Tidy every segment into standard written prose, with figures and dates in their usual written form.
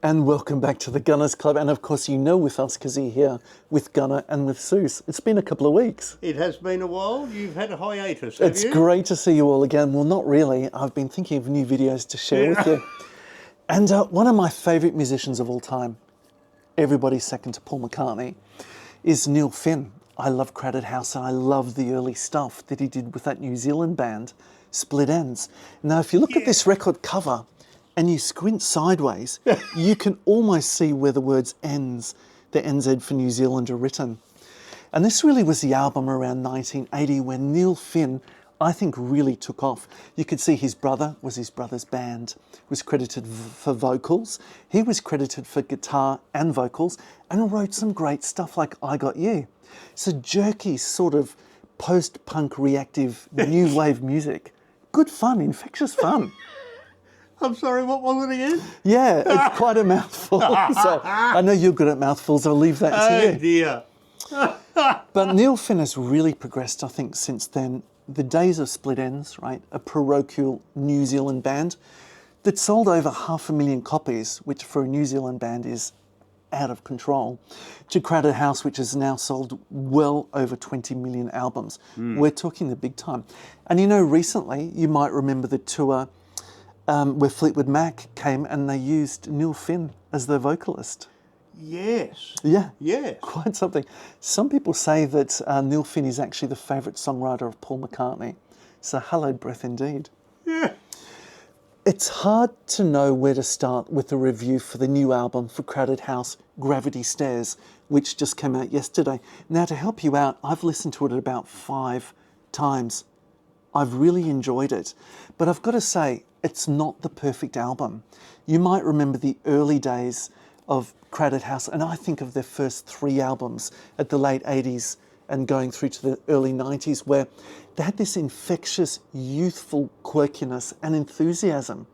And welcome back to the Gunners Club. And of course, you know with us because you're here with Gunner and with Seuss. It's been a couple of weeks. It has been a while. You've had a hiatus, have It's you? great to see you all again. Well, not really. I've been thinking of new videos to share with you. And one of my favourite musicians of all time, everybody's second to Paul McCartney, is Neil Finn. I love Crowded House and I love the early stuff that he did with that New Zealand band, Split Enz. Now, if you look at this record cover, and you squint sideways, you can almost see where the words ENZ, the NZ for New Zealand, are written. And this really was the album around 1980 when Neil Finn, I think, really took off. You could see his brother was his brother's band, was credited for vocals. He was credited for guitar and vocals and wrote some great stuff like I Got You. So jerky sort of post-punk reactive new wave music. Good fun, infectious fun. I'm sorry, what was it again? Yeah, it's quite a mouthful. So I know you're good at mouthfuls. I'll leave that to you. Dear. But Neil Finn has really progressed, I think, since then. The days of Split Enz, right? A parochial New Zealand band that sold over 500,000 copies, which for a New Zealand band is out of control, to Crowded House, which has now sold well over 20 million albums. We're talking the big time. And you know, recently, you might remember the tour where Fleetwood Mac came and they used Neil Finn as their vocalist. Yes. Yeah. Yes. Quite something. Some people say that Neil Finn is actually the favourite songwriter of Paul McCartney. So hallowed breath indeed. Yeah. It's hard to know where to start with a review for the new album for Crowded House, Gravity Stairs, which just came out yesterday. Now, to help you out, I've listened to it about 5 times. I've really enjoyed it. But I've got to say, it's not the perfect album. You might remember the early days of Crowded House, and I think of their first 3 albums at the late 80s and going through to the early 90s, where they had this infectious, youthful quirkiness and enthusiasm.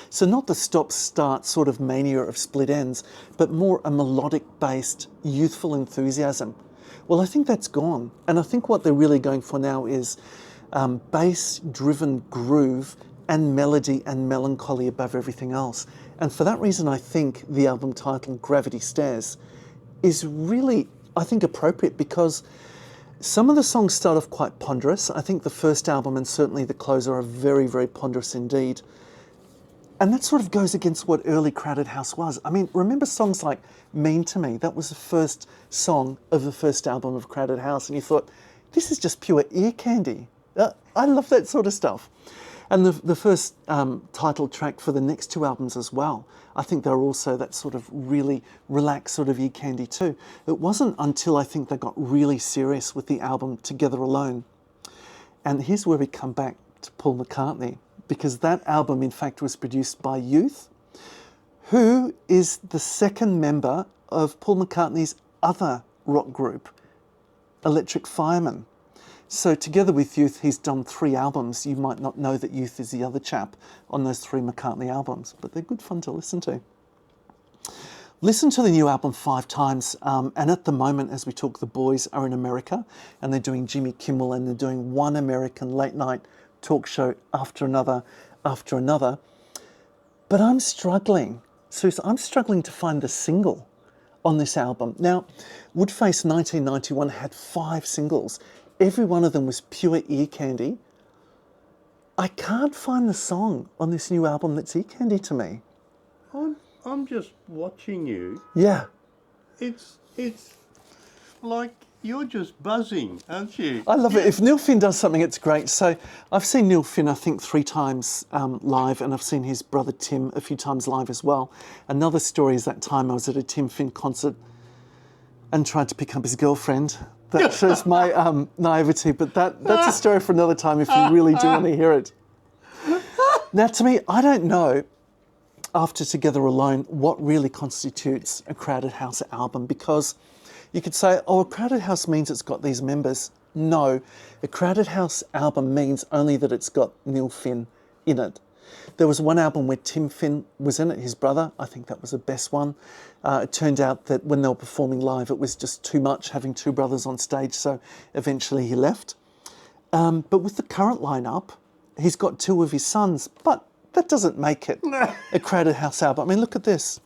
So not the stop-start sort of mania of Split Enz, but more a melodic-based, youthful enthusiasm. Well, I think that's gone. And I think what they're really going for now is bass-driven groove and melody and melancholy above everything else. And for that reason, I think the album title, Gravity Stairs, is really, I think, appropriate because some of the songs start off quite ponderous. I think the first album and certainly the closer are very, very ponderous indeed. And that sort of goes against what early Crowded House was. I mean, remember songs like Mean to Me? That was the first song of the first album of Crowded House. And you thought, this is just pure ear candy. I love that sort of stuff. And the first title track for the next 2 albums as well, I think they're also that sort of really relaxed sort of ear candy too. It wasn't until I think they got really serious with the album Together Alone. And here's where we come back to Paul McCartney, because that album in fact was produced by Youth, who is the second member of Paul McCartney's other rock group, Electric Fireman. So together with Youth, he's done 3 albums. You might not know that Youth is the other chap on those 3 McCartney albums, but they're good fun to listen to. Listen to the new album 5 times, and at the moment, as we talk, the boys are in America, and they're doing Jimmy Kimmel, and they're doing one American late-night talk show after another, after another. But I'm struggling, Suze, I'm struggling to find the single on this album. Now, Woodface 1991 had 5 singles. Every one of them was pure ear candy. I can't find the song on this new album that's ear candy to me. I'm just watching you. Yeah. It's like you're just buzzing, aren't you? I love it. If Neil Finn does something, it's great. So I've seen Neil Finn, I think, 3 times live, and I've seen his brother Tim a few times live as well. Another story is that time I was at a Tim Finn concert and tried to pick up his girlfriend. That shows my naivety, but that's a story for another time if you really do want to hear it. Now, to me, I don't know, after Together Alone, what really constitutes a Crowded House album, because you could say, oh, a Crowded House means it's got these members. No, a Crowded House album means only that it's got Neil Finn in it. There was one album where Tim Finn was in it, his brother. I think that was the best one. It turned out that when they were performing live, it was just too much having 2 brothers on stage, so eventually he left. But with the current lineup, he's got 2 of his sons, but that doesn't make it a Crowded House album. I mean, look at this.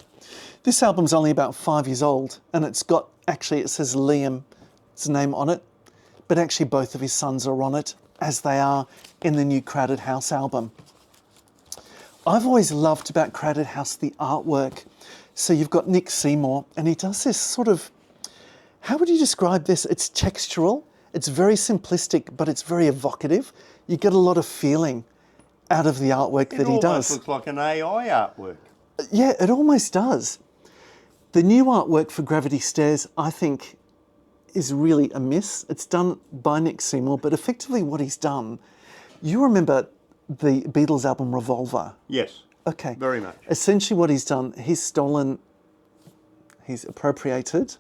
This album's only about 5 years old, and it says Liam's name on it, but actually both of his sons are on it, as they are in the new Crowded House album. I've always loved about Crowded House the artwork. So you've got Nick Seymour, and he does this sort of, how would you describe this? It's textural, it's very simplistic, but it's very evocative. You get a lot of feeling out of the artwork that he does. It almost looks like an AI artwork. Yeah, it almost does. The new artwork for Gravity Stairs, I think, is really a miss. It's done by Nick Seymour, but effectively what he's done, you remember the Beatles album Revolver? Yes. Okay. Very much. Essentially what he's done, he's appropriated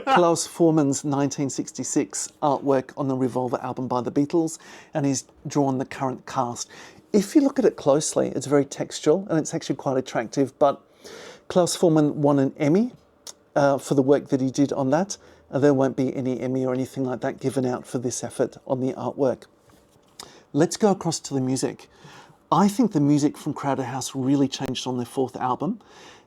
Klaus Formann's 1966 artwork on the Revolver album by the Beatles, and he's drawn the current cast. If you look at it closely, it's very textual and it's actually quite attractive, but Klaus Formann won an Emmy for the work that he did on that. There won't be any Emmy or anything like that given out for this effort on the artwork. Let's go across to the music. I think the music from Crowded House really changed on their fourth album.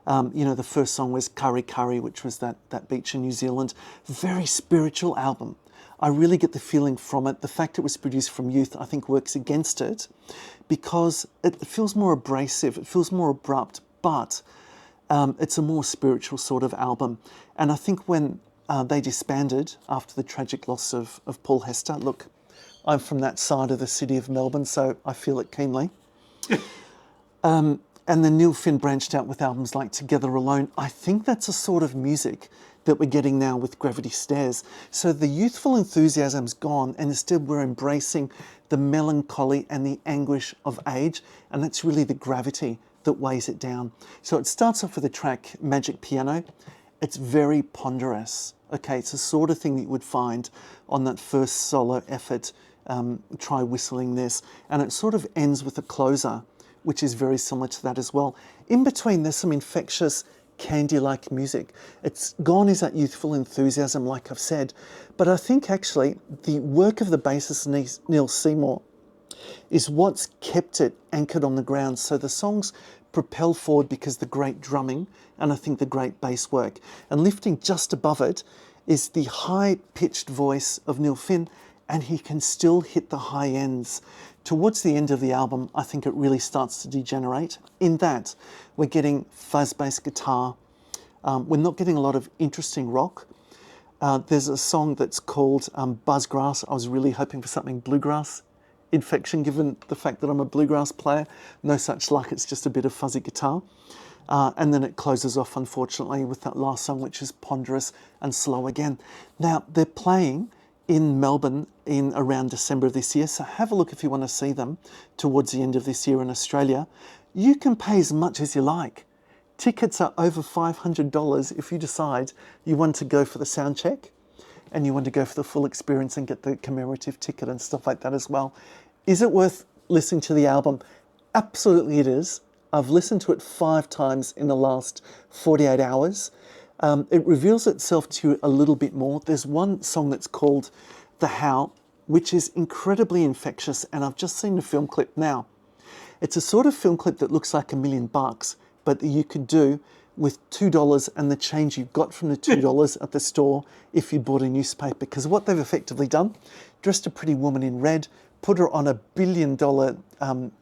The first song was Curry Curry, which was that beach in New Zealand. Very spiritual album. I really get the feeling from it. The fact it was produced from youth, I think, works against it because it feels more abrasive, it feels more abrupt, but it's a more spiritual sort of album. And I think when they disbanded after the tragic loss of Paul Hester, look, I'm from that side of the city of Melbourne, so I feel it keenly. And then Neil Finn branched out with albums like Together Alone. I think that's a sort of music that we're getting now with Gravity Stairs. So the youthful enthusiasm's gone, and instead we're embracing the melancholy and the anguish of age, and that's really the gravity that weighs it down. So it starts off with the track Magic Piano. It's very ponderous. Okay, it's the sort of thing that you would find on that first solo effort, Try Whistling This, and it sort of ends with a closer, which is very similar to that as well. In between, there's some infectious, candy-like music. It's gone is that youthful enthusiasm, like I've said, but I think actually the work of the bassist Neil Seymour is what's kept it anchored on the ground. So the songs propel forward because the great drumming and I think the great bass work. And lifting just above it is the high-pitched voice of Neil Finn, and he can still hit the high ends. Towards the end of the album, I think it really starts to degenerate. In that, we're getting fuzz bass guitar. We're not getting a lot of interesting rock. There's a song that's called Buzzgrass. I was really hoping for something bluegrass infection, given the fact that I'm a bluegrass player. No such luck, it's just a bit of fuzzy guitar. And then it closes off, unfortunately, with that last song, which is ponderous and slow again. Now, they're playing in Melbourne in around December of this year, so have a look if you want to see them towards the end of this year in Australia. You can pay as much as you like. Tickets are over $500 if you decide you want to go for the sound check and you want to go for the full experience and get the commemorative ticket and stuff like that as well. Is it worth listening to the album? Absolutely it is. I've listened to it 5 times in the last 48 hours. It reveals itself to you a little bit more. There's one song that's called The How, which is incredibly infectious, and I've just seen the film clip now. It's a sort of film clip that looks like $1 million, but you could do with $2 and the change you got from the $2 at the store if you bought a newspaper. Because what they've effectively done, dressed a pretty woman in red, put her on a $1 billion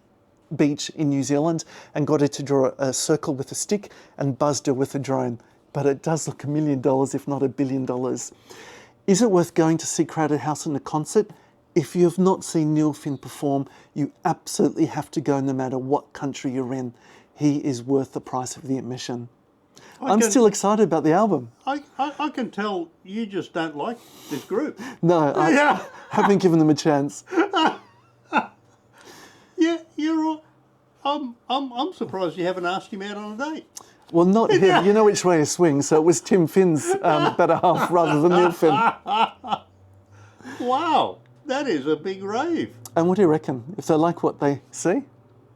beach in New Zealand and got her to draw a circle with a stick and buzzed her with a drone. But it does look $1 million, if not $1 billion. Is it worth going to see Crowded House in a concert? If you have not seen Neil Finn perform, you absolutely have to go no matter what country you're in. He is worth the price of the admission. I'm still excited about the album. I can tell you just don't like this group. No, I haven't given them a chance. Yeah, you're all, I'm surprised you haven't asked him out on a date. Well, not him. You know which way he swings, so it was Tim Finn's better half rather than Neil Finn. Wow, that is a big rave. And what do you reckon? If they like what they see?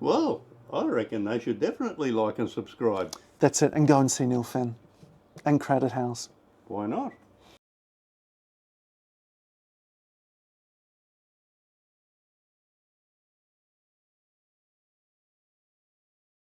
Well, I reckon they should definitely like and subscribe. That's it, and go and see Neil Finn and Crowded House. Why not?